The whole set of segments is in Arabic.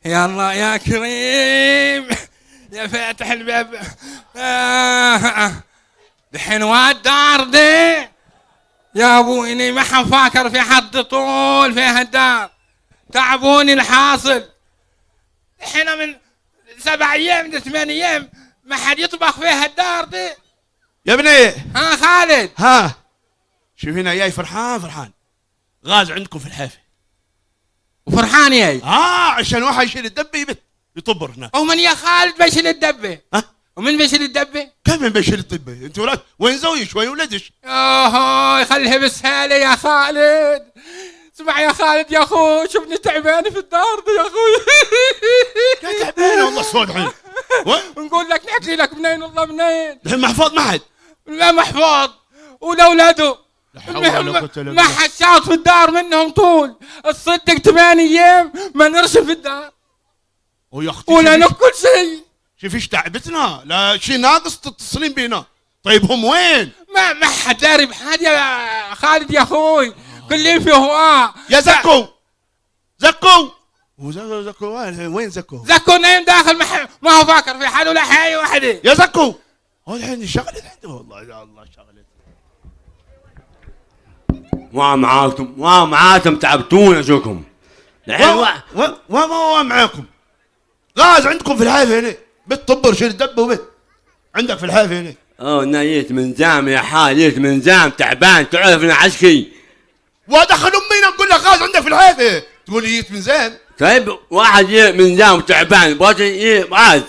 يا الله يا كريم يا فاتح الباب. دحين والدار دي يا ابوي اني ما حفاكر في حد طول في هالدار، تعبوني الحاصل. دحين من 7 ايام ل 8 ايام ما حد يطبخ في هالدار دي. يا ابني ها خالد، ها شوف هنا جاي فرحان غاز عندكم في الحافه. وفرحان جاي عشان واحد يشيل الدبه يطبر هناك. ومن يا خالد بيشيل الدبه؟ ها ومن بيشيل الدبه؟ كم من بيشيل الدبه؟ انت ولاد وين زوجك وين ولدش؟ اوه خليها بالسهاله يا خالد. اسمع يا خالد يا اخوي، شوفني تعبانه في الدار دي يا اخوي. تعبانه والله صوت حين. نقول لك نحكي لك منين والله منين. الحين محفوظ ما حد. ما محفوظ ولاولاده ما حد شاط في الدار منهم طول الصدق 8 ايام ما نرسم في الدار ويا اختي ولا ناكل شيء. شوف ايش تعبتنا، لا شيء ناقص تتصلين بينا. طيب هم وين؟ ما حد داري بحد يا خالد يا اخوي، كلين في هواء. يا زكو زكو وين زكو؟ زكو نايم داخل ما هو فاكر في حد ولا حاجه وحده. يا زكو هو الحين شغلت عنده والله يا الله شغلت. ما معاكم تعبتونا اشوفكم الحين. ما معاكم غاز عندكم في الحافه هنا، بتطبر شيل الدب وبت عندك في الحافه هنا. انا جيت من زام يا حال، جيت من زام تعبان تعرفنا عشكي. وادخل امينا نقول لك غاز عندك في الحافه تقول لي جيت من زام. طيب واحد جيت من زام تعبان بغيت يجيب عاز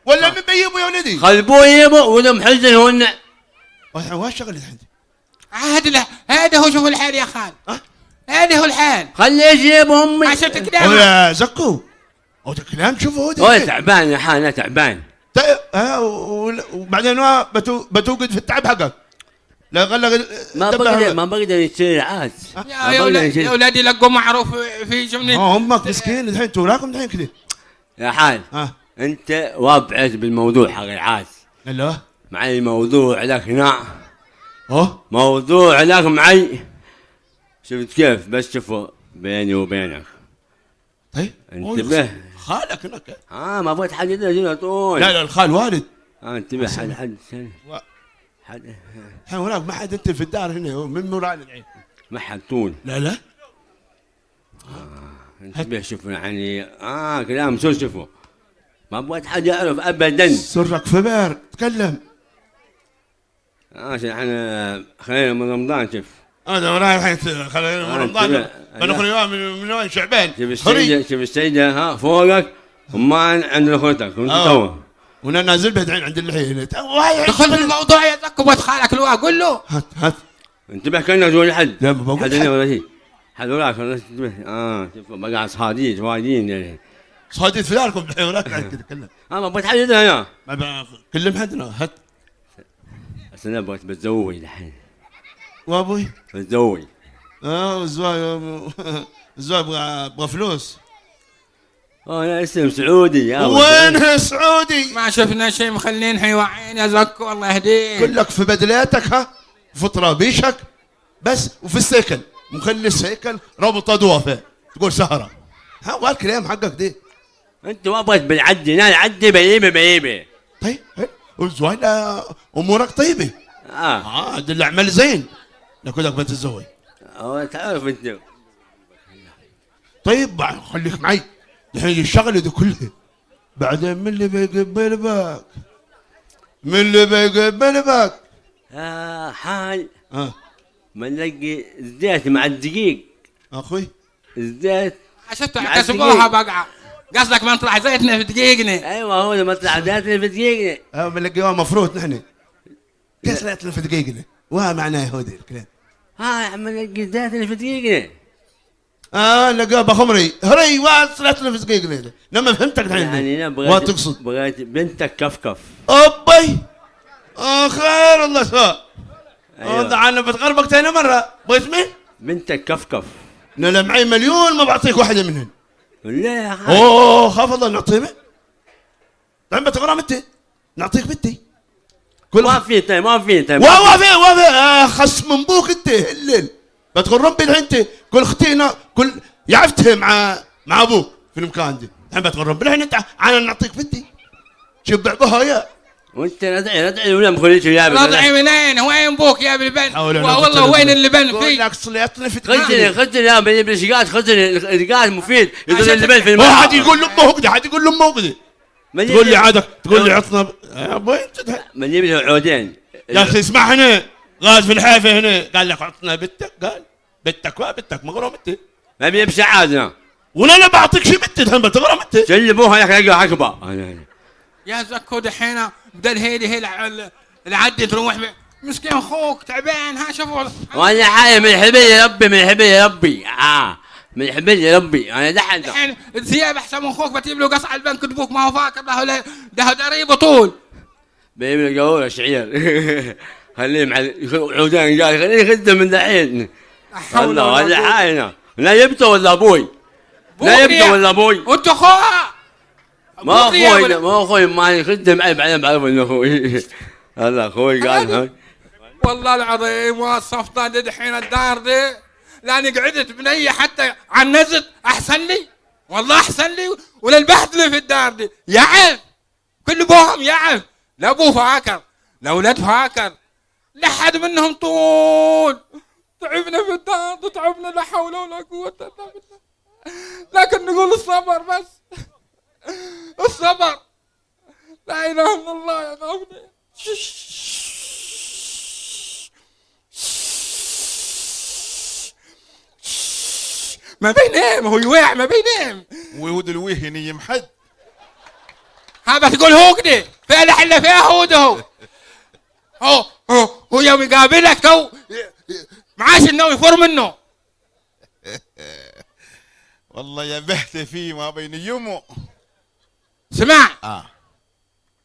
ولا من بيجيبوا يا ولدي؟ خلبوه يجيبوا ولا محزن هن. وش شغلت عندي؟ هذا هو شوف الحال يا خال. هذا هو الحال. خليه يجيبوا امي عشان تكلم. يا زكو هو كلام شوفوا هو تعبان يا حال، انا تعبان. وبعدين بتوقد في التعب حقك. لا غلق ما بقدر يصير عاد. يا اولادي لقوا معروف في جمله. امك مسكين الحين توراكم الحين كذا يا حال. انت وابعد بالموضوع حق العاز. لا معي موضوع لك هنا. موضوع لك معي. شفت كيف؟ بس شوفوا بيني وبينك. طيب انتبه خالك هناك. ما بغيت حد يدري طول. لا الخال والد. انتبه حد الحين هناك ما حد. انت في الدار هنا من مورانا العين ما حد طول. لا انتبه شوفوا يعني كلام شوفوا ما بغيت حد يعرف ابدا. سرك في بير تكلم. عشان احنا خلينا من رمضان. شوف هذا رايح الحين خلينا من رمضان بنخرج من وين شعبان. شوف السيدة فوقك وما عند اخوتك تو وانا نازل بدعين عند اللحيه. دخل في الموضوع يا زكو بس خالك الواقع قول له. هات انتبه كانك تقول حد. لا ما بقول حد هنا ولا شيء. حد وراك انتبه. شوف بقى صهاديد وايدين يعني صهاديد في داركم الحين وراك قاعد تتكلم. ما بغيت حد هنا. ما كلم حدنا. هات بس انا بغيت بتزوج الحين. وابوي بتزوج. الزواج ابغى فلوس. انا اسم سعودي يا وين سعودي؟ ما شفنا شيء مخلين حيوعين يا زكو الله يهديك. كلك في بدلاتك وفي طرابيشك بس وفي السيكل مخلي السيكل ربط دوافه تقول سهره. والكلام حقك دي. انت ما بغيت بالعدي انا العدي بيبي. طيب والزواج امورك طيبه. دي الاعمال زين لكنك بتتزوج. تعرف انت. طيب خليك معي الحين الشغله دي كلها بعدين من اللي بيقبل بك؟ حال. ما نلاقي الزيت مع الدقيق اخوي. الزيت عشان تحسبوها بقى. قصدك ما نطلع زيتنا في دقيقنا. ايوه هو لما طلع زيتنا في دقيقنا. بنلاقيها مفروض نحن. كيف زيتنا في دقيقنا؟ وها معناه هو ده الكلام. يا عم نلاقي زيتنا في دقيقنا. نلقاها بخمري هري وصلت له في دقيقة. لما فهمتك الحين يعني ما تقصد بغيت بنتك كفكف. أبي خير الله سواء. أنا بتغربك ثاني مرة. بغيت مين؟ بنتك كفكف. أنا معي مليون ما بعطيك واحدة منهن. لا يا أخي. خاف الله نعطيه من. طيب بتغرم أنت نعطيك بنتي. ما في طيب ما في خص من بوك أنت الليل. بتغرم بالحين أنت كل اختينا كل يعفتها مع ابوك في المكان دي. الحين بتغرب بالله انت انا نعطيك بدي شبع بها يا وانت رضعي ولا مخليش يا ابن رضعي منين؟ وين بوك يا بالبن؟ حول ولا والله قوة وين إلا بالله. اللبن يقول فيه؟ لك صليتني في خذني يا بني بالشقات خذني الرقات مفيد يقول اللبن في ما الماء حد يقول لامه كذا حد يقول لامه كذا تقول لي عادك تقول لي عطنا يا ابوي انت ما نجيب له عودين يا اخي اسمع هنا غاز في الحافه هنا قال لك عطنا بنتك قال بنتك مغروم انت ما بيمشي عادنا ولا انا بعطيك شيء بنتك هم بتغرم انت جلبوها لك لقوا عقبه يا زكو دحين بدل هي العدي تروح مسكين اخوك تعبان ها شوفوا وانا حاية من حبيب يا ربي من حبيب يا ربي من حبيب يا ربي انا دحين الحين الثياب احسن من اخوك بتجيب له قص على البنك تبوك ما هو فاكر له ضريبه طول بيجيب له قهوه شعير خليه مع عودين جاي خليه يخدم من دحين والله هذا حاينا لا يبتو ولا ابوي لا يبتو ولا ابوي وانت اخوها ما اخوي ما يخدم معي بعدين بعرف انه اخوي هلا اخوي قال والله العظيم وصفتان دحين الدار دي لاني قعدت بنيه حتى عنزت احسن لي والله احسن لي وللبهدله في الدار دي يعف كل بوهم يعف لا ابوه فاكر لا ولد فاكر لا حد منهم طول تعبنا في الدار تعبنا لا حول ولا قوه الا بالله لكن نقول الصبر بس الصبر لا اله الا الله يا غبني ما بينام هو يوقع ما بينام ويهود الوهن يمحد ها بتقول هو كده فيها لحلة فيها هو هو يوم يقابلك تو معاش النوم يفر منه والله يا بهت فيه ما بين يمه سمع اه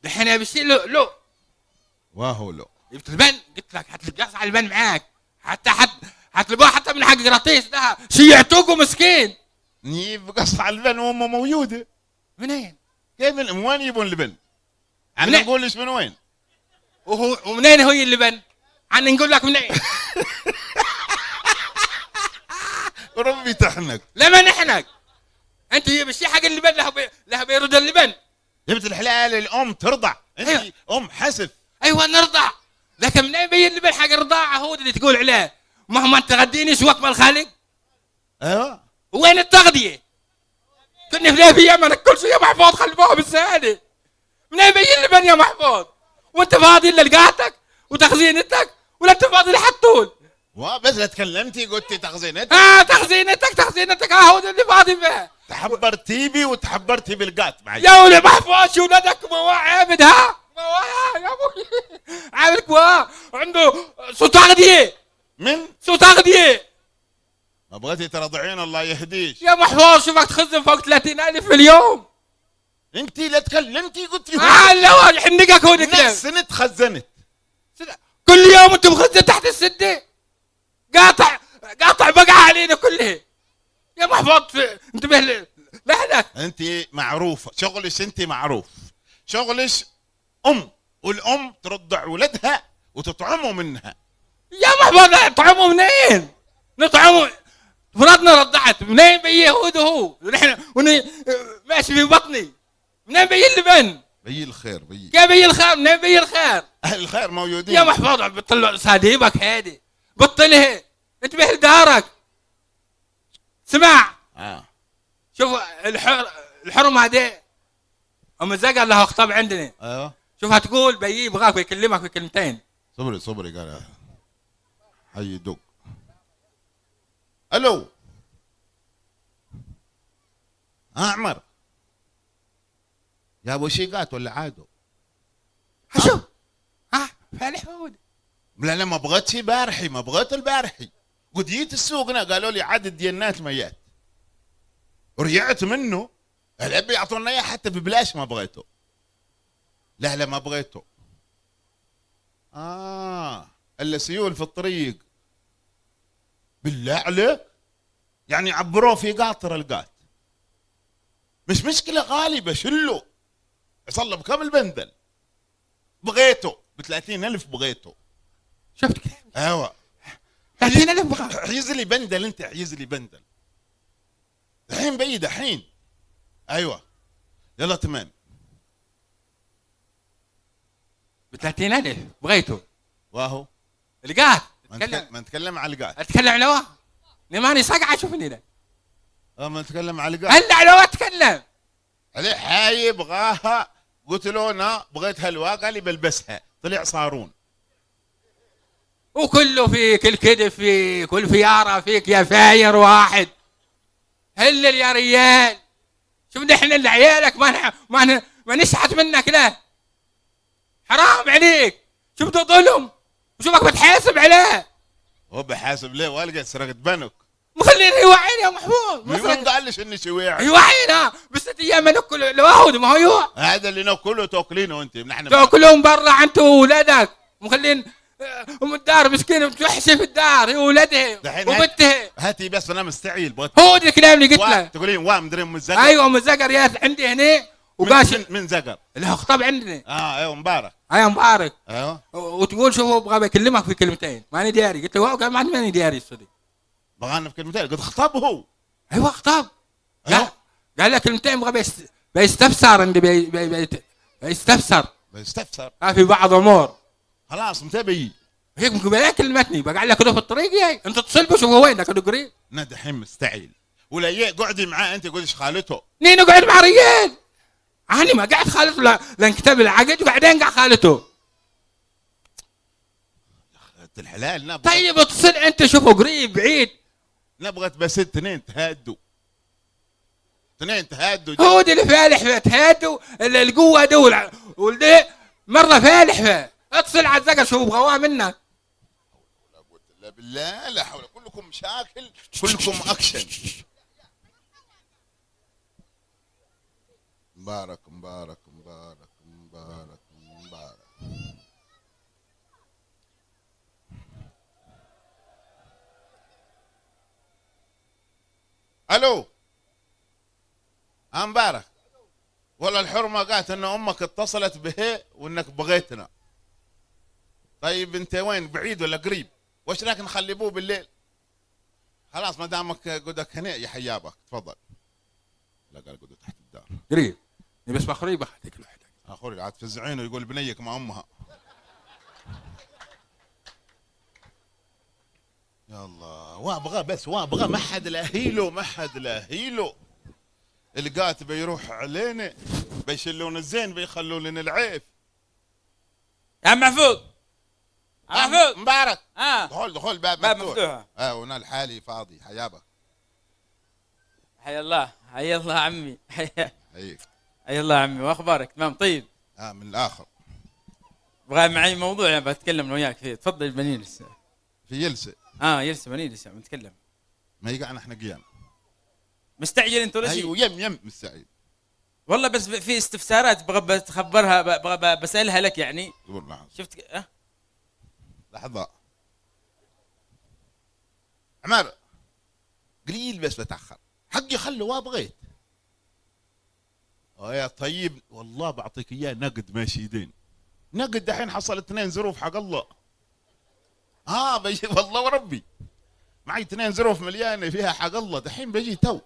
دحين يا بشي لو واهو له جبت البن قلت لك هتلقاص على البن معاك حتى هتلقوه حتى من حق قراطيس ده شيعتوكوا مسكين نجيب قص على البن وامه موجوده منين؟ كيف من وين يبون البن؟ انا نقول ليش من وين؟ ومنين هو اللبن؟ عن نقول لك منين؟ ربي تحنك لما نحنك انت هي بشي حق اللبن لها بيرد اللبن جبت الحلال الام ترضع انت أيوة. ام حسف ايوه نرضع لكن منين بين اللبن حق الرضاعه هو اللي تقول عليه مهما انت غدينيش وقت الخالق ايوه وين التغذيه؟ كنا في يمنك كل شيء يا محفوظ خلفوها بالسهاله منين بين اللبن يا محفوظ؟ وانت فاضي الا لقاعتك وتخزينتك ولا انت فاضي لحطول؟ بس لا تكلمتي قلتي تخزينتك تخزينتك هو اللي فاضي فيها تحبرتي بي وتحبرتي بالقات معي يا ولد محفوظ شو ولدك عابد ها يا ابوي عابد عنده صوت تغذيه من صوت تغذيه ما بغيتي ترضعين الله يهديش يا محفوظ شوفك تخزن فوق 30,000 في اليوم انت لا تكلمتي قلتي لا يحنقك هو كده نفس سنة خزنت كل يوم انت مخزن تحت السده قاطع بقعه علينا كلها يا محفوظ انتبه لحلك انت معروفه شغلش انت معروف شغلش والام ترضع ولدها وتطعمه منها يا محفوظ نطعمه منين؟ نطعمه فرضنا رضعت منين بي يهود هو ونحن ماشي في بطني منين بي اللبن؟ بي الخير بي كيف بي الخير؟ منين بي الخير؟ اهل الخير موجودين يا محفوظ بطل صديبك هادي بطلها انتبه لدارك سمع شوف الحرم هذه ام الزقر لها خطاب عندنا ايوه شوف هتقول بيي يبغاك ويكلمك بكلمتين صبري قال حي دق الو اعمر يا ابو شيقات ولا عادو شوف فالح هود لا ما بغيت شي بارحي ما بغيت البارحي قد جيت السوقنا قالوا لي عدد دينات ميات ورجعت منه الاب يعطونا اياه حتى ببلاش ما بغيته لا ما بغيته الا سيول في الطريق بالله عليك يعني عبروه في قاطر القات مش مشكله غالبه شلو يصلى بكم البندل بغيته ب30,000 بغيته شفت كيف؟ ايوه 30,000 بغاك حيز لي بندل انت حيز لي بندل الحين بعيد الحين ايوه يلا تمام. ب 30,000 بغيته واهو لقاه. ما نتكلم على القاعد. اتكلم على واه ماني صقعه شوفني له. ما نتكلم على القاعد. هلا على واه اتكلم عليه حاي بغاها. قلت له انا بغيت هالوا، قال لي بلبسها. طلع صارون. وكله فيك، الكذب فيك والفيارة فيك يا فاير واحد. هلل يا ريال. شوف نحن اللي عيالك ما نشحت منك له. حرام عليك. شوف ده ظلم وشوفك بتحاسب عليه. هو بحاسب ليه؟ والقى سرقت بنك. مخليني يوعيني يا محمود. مين قال ليش اني شويع؟ يوعينا بس 6 ايام ناكل لواهود ما هو يوع. هذا اللي ناكله تاكلينه انت. نحن تاكلون برا انت واولادك ومخلين ام الدار مسكينه بتوحشي في الدار هي وولدها وبنتها. هاتي بس انا مستعيل. هو ده الكلام اللي قلت له. تقولين مدري ام الزقر. ايوه ام الزقر يا عندي هنا وقاش من زقر. له خطاب عندنا. ايوه مبارك. ايوه مبارك. ايوه وتقول شوفوا ابغى بكلمك في كلمتين ماني داري. قلت له واو قال ماني داري الصدق. بغانا في كلمتين. قلت خطاب هو. ايوه خطاب. أيوة. قال لك كلمتين ابغى بيستفسر عندي بيستفسر. بيستفسر. في بعض امور. خلاص متابعي. هيك ممكن كلمتني بقعد لك كده في الطريق ياي انت اتصل به شوف هو وينك كده قريب. انا دحين مستعيل. ولا يه قعدي معاه انت. قوليش خالته. نين قعد مع رجال. انا ما قعد خالته لان كتب العقد وبعدين قعد خالته. الحلال نبغى. طيب اتصل انت شوفه قريب بعيد. نبغى بس اثنين تهادوا. اثنين تهادوا. هو دي اللي فالح فيه تهادوا القوه دي والدي مره فالح فيه. اتصل على الزقر شوف بغواه منك. لا قوة الا بالله. لا حول. كلكم مشاكل كلكم اكشن. مبارك مبارك مبارك مبارك مبارك. الو مبارك. والله الحرمه قالت ان امك اتصلت به وانك بغيتنا. طيب انت وين؟ بعيد ولا قريب؟ وش رايك نخلي ابوه بالليل؟ خلاص ما دامك قدك هنا يا حيابك تفضل. لا قال قدك تحت الدار. قريب بس بخريبه حتى كل واحد. اخوي عاد تفزعينه يقول بنيك مع امها. يا الله وابغى بس وابغى ما حد لاهيله ما حد لاهيله. القات بيروح علينا بيشلون الزين بيخلون لنا العيب. يا عم محفوظ. عم محفوظ مبارك. دخول باب مفتوح. وانا الحالي فاضي. حيابك. حيا الله حيا الله عمي. حيا هيك. حيا الله عمي. واخبارك تمام؟ طيب من الاخر. بغى معي موضوع بتكلم انا وياك فيه. تفضل بنيلس. في جلسه. يلسى بنيلس نتكلم. ما يقعنا احنا قيام. مستعجل انت ولا شيء؟ ايوه يم مستعجل. والله بس في استفسارات بغى بتخبرها بغى بسالها لك يعني. قول لحظه. شفت لحظه. عمار قليل بس بتاخر. حقي خلوا وابغيت. يا طيب والله بعطيك اياه نقد ماشي يدين. نقد دحين حصل 2 ظروف حق الله. بيجي والله وربي. معي 2 ظروف مليانه فيها حق الله. دحين بيجي تو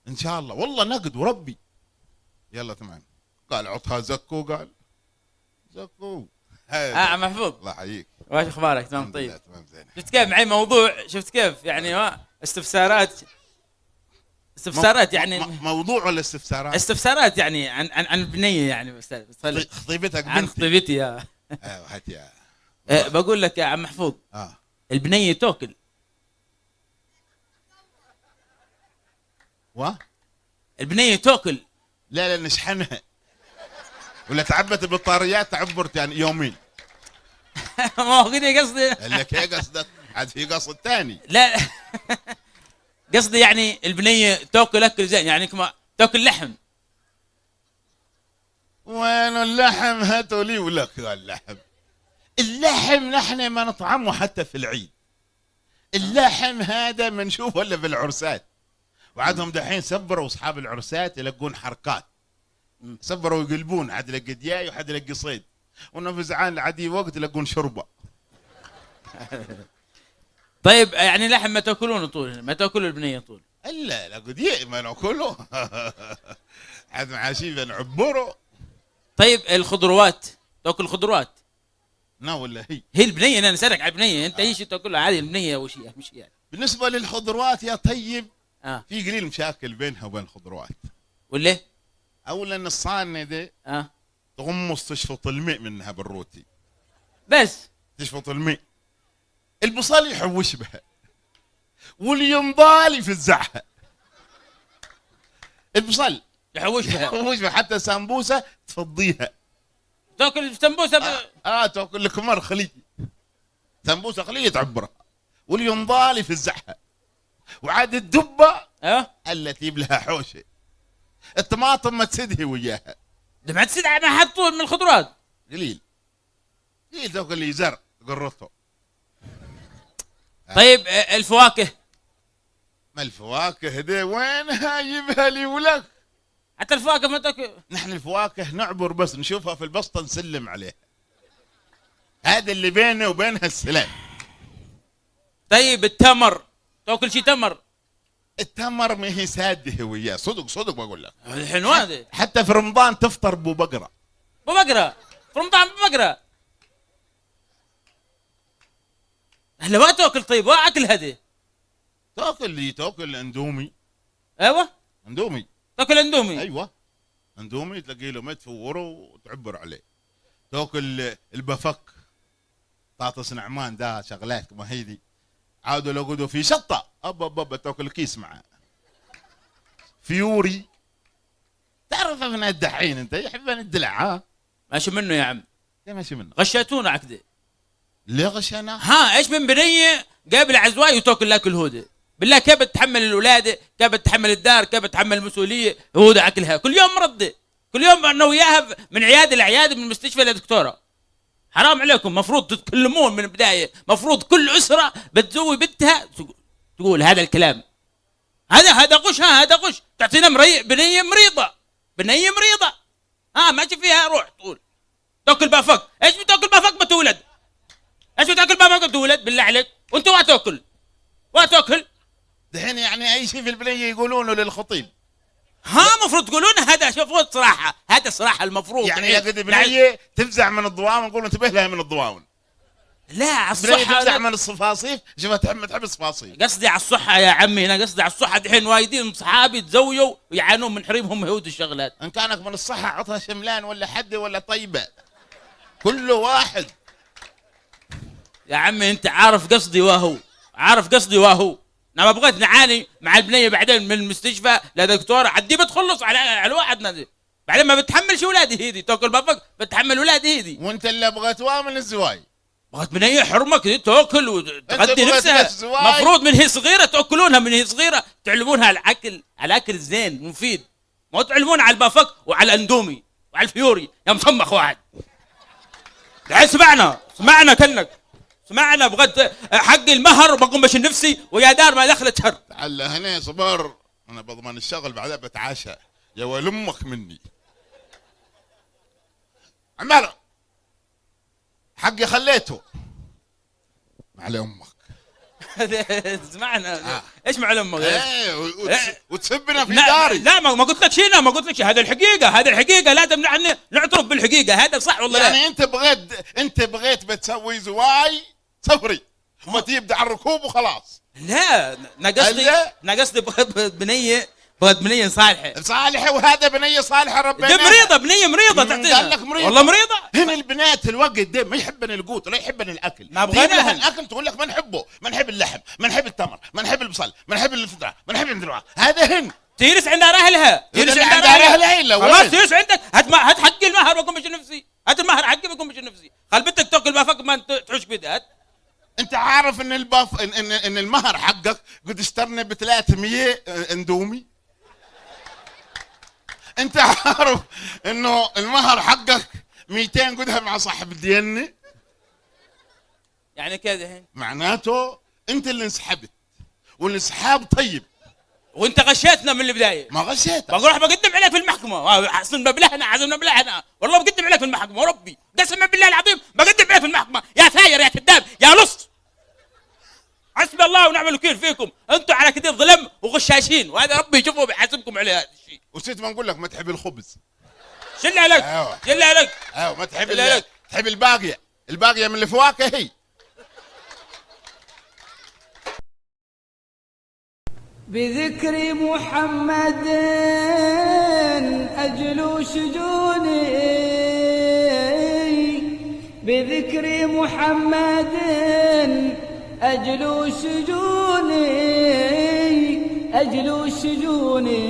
ان شاء الله. والله نقد وربي. يلا تمام. قال عطها زكو. قال زكو. عم محفوظ الله يحييك. وايش اخبارك؟ تمام طيب. تمام زين. شفت كيف معي موضوع؟ شفت كيف يعني استفسارات يعني موضوع ولا استفسارات؟ استفسارات يعني عن البنيه يعني خطيبتك بنتي. عن خطيبتي ايوه هات يا بقول لك يا عم محفوظ. البنيه تاكل. البنيه تاكل. لا نشحنها. ولا تعبت البطاريات تعبرت يعني يومين. ما هو كذا قصدي. لك ايه قصدك؟ عاد في قصد ثاني. لا قصدي يعني البنيه تاكل اكل زين يعني كما تاكل لحم. وين اللحم؟ هاتوا لي ولك اللحم. اللحم نحن ما نطعمه حتى في العيد. اللحم هذا ما نشوفه الا في العرسات. وعدهم دحين سبروا اصحاب العرسات يلقون حركات. سبروا يقلبون، حد يلقي دياي وحد يلقي صيد. ونفزعان العادي وقت يلقون شربه. طيب يعني لحم ما تاكلونه طول، ما تاكلوا البنيه طول. الا لا قد ما ناكله عاد معاشي بنعبره. طيب الخضروات، تاكل خضروات؟ لا ولا هي هي البنيه، انا اسالك على البنيه، انت اي شيء تاكلها عادي، البنيه وش هي مش يعني. بالنسبه للخضروات يا طيب اه في قليل مشاكل بينها وبين الخضروات. ولا؟ اولا الصانه دي اه تغمص تشفط الماء منها بالروتي، بس تشفط الماء. البصل يحوش بها، والينضال يفزعها. البصل يحوش بها. يحوش بها، حتى سمبوسه تفضيها. تاكل سمبوسه تاكل لك مر خليه، سمبوسه خليه تعبرها، والينضال يفزعها. وعاد الدبه الا تجيب لها حوشه. الطماطم ما تسدهي وياها، ده ما تسد ما حطوا من الخضروات قليل قليل. تاكل لي زرع قرطه. طيب الفواكه؟ ما الفواكه دي وينها يجيبها لي ولك؟ حتى الفواكه ما تاكل؟ نحن الفواكه نعبر بس، نشوفها في البسطه نسلم عليها. هذا اللي بينه وبينها السلام. طيب التمر، تاكل شي تمر؟ التمر ما هي ساده وياه، صدق صدق بقول لك. الحنوان دي حتى في رمضان تفطر بو بقره. بو بقره في رمضان، بو بقره. هلا ما تاكل؟ طيب واكل هدي تاكل اندومي. ايوه اندومي، تاكل اندومي. ايوه اندومي تلاقي له متفوره وتعبر عليه. تاكل البفك، طاطس نعمان ده شغلات ما هي دي. عادوا لو قدوا في شطه ابا تاكل كيس معاه. فيوري، تعرف من الدحين انت يحب الدلع. ها ماشي منه يا عم، ماشي منه. غشيتونا عكده. ليه غشنا؟ ها ايش من بنيه قابل عزواي وتاكل لاكل هودي؟ بالله كيف بتحمل الولاده؟ كيف بتحمل الدار؟ كيف بتحمل المسؤوليه؟ هودي اكلها كل يوم مرضي، كل يوم انا وياها من عياده لعياده، من مستشفى لدكتوره. حرام عليكم، مفروض تتكلمون من البدايه، مفروض كل اسره بتزوي بنتها تقول هذا الكلام. هذا غش، هذا غش. تعطينا بنيه مريضه، بنيه مريضه. ماشي فيها روح تقول تاكل بافك. ايش بتاكل بافك ما تولد؟ ايش بتاكل بافك ما تولد بالله عليك؟ وانت واتاكل دحين يعني اي شيء في البنيه يقولونه للخطيب. المفروض تقولون هذا. شوفوا صراحه، هذا صراحه المفروض. يعني يا قد بنيه تفزع من الضوامن، نقول انتبه لها من الضوامن. لا على بنيه الصحه. تفزع من الصفاصيف، شوفها تحب الصفاصيف. قصدي على الصحه يا عمي، انا قصدي على الصحه. دحين وايدين صحابي تزوجوا ويعانون من حريمهم هود الشغلات. ان كانك من الصحه عطها شملان ولا حده ولا طيبه، كله واحد. يا عمي انت عارف قصدي واهو. انا ما بغيت نعاني مع البنيه بعدين من المستشفى لدكتوره عدي بتخلص على الواحد دي. بعدين ما بتحملش اولادي هيدي، تاكل بابك بتحمل اولادي هيدي. وانت اللي بغيتوها من الزواج. بغيت بنيه حرمك دي تاكل وتغذي نفسها. مفروض من هي صغيره تاكلونها، من هي صغيره تعلمونها على الاكل الزين المفيد، ما تعلمونها على البافك وعلى الاندومي وعلى الفيوري يا مصمخ واحد. دحين سمعنا كنك سمعنا. بغيت حق المهر وبقوم بشيل نفسي ويا دار ما دخلت شر. تعال هنا صبر، انا بضمن الشغل بعدها بتعاشى. يا ول امك مني عمالة حقي خليته على امك. سمعنا ايش مع امك؟ وتسبنا في داري. لا ما قلت لك شيء، ما قلت لك شيء. هذا الحقيقه لازم نعترف بالحقيقه. هذا صح والله. يعني انت بغيت بتسوي زواي صفري وما تبدا على الركوب وخلاص. لا انا قصدي بغيت بنيه صالحه. وهذا بنيه صالحه ربنا. بنيه مريضه تعطينا. قال لك مريضه والله مريضه. هنا البنات الوقت ده ما يحبن القوت ولا يحبن الاكل. ما تجيب لها الاكل تقول لك ما نحبه، ما نحب اللحم، ما نحب التمر، ما نحب البصل، ما نحب الفطره، ما نحب الدروع. هذا هن تجلس عند اهلها. خلاص تجلس عندك. هات حق المهر بقوم بشيل نفسي. هات المهر حقي بقوم بشيل نفسي. خل بنتك تاكل بافك ما تحوش بيدها. انت عارف ان ان المهر حقك قد اشترنا ب 300 اندومي؟ انت عارف انه المهر حقك 200 قدها مع صاحب الدينه؟ يعني كذا هين معناته انت اللي انسحبت، والانسحاب طيب. وانت غشيتنا من البدايه. ما غشيتك. بروح بقدم عليك في المحكمه. عزمنا بلهنا والله بقدم عليك في المحكمه وربي قسما بالله العظيم بقدم عليك في المحكمه يا ثاير يا كذاب يا لص. حسبي الله ونعم الوكيل فيكم، انتم على كده ظلم وغشاشين، وهذا ربي يشوفه بيحاسبكم على هذا الشيء. وست ما نقول لك ما تحب الخبز. شل عليك. ايوه شل عليك. ايوه ما تحب شل عليك. تحب الباقيه، الباقيه من الفواكه هي. بذكر محمد أجلو شجوني، بذكر محمد أجلو شجوني، أجلو شجوني.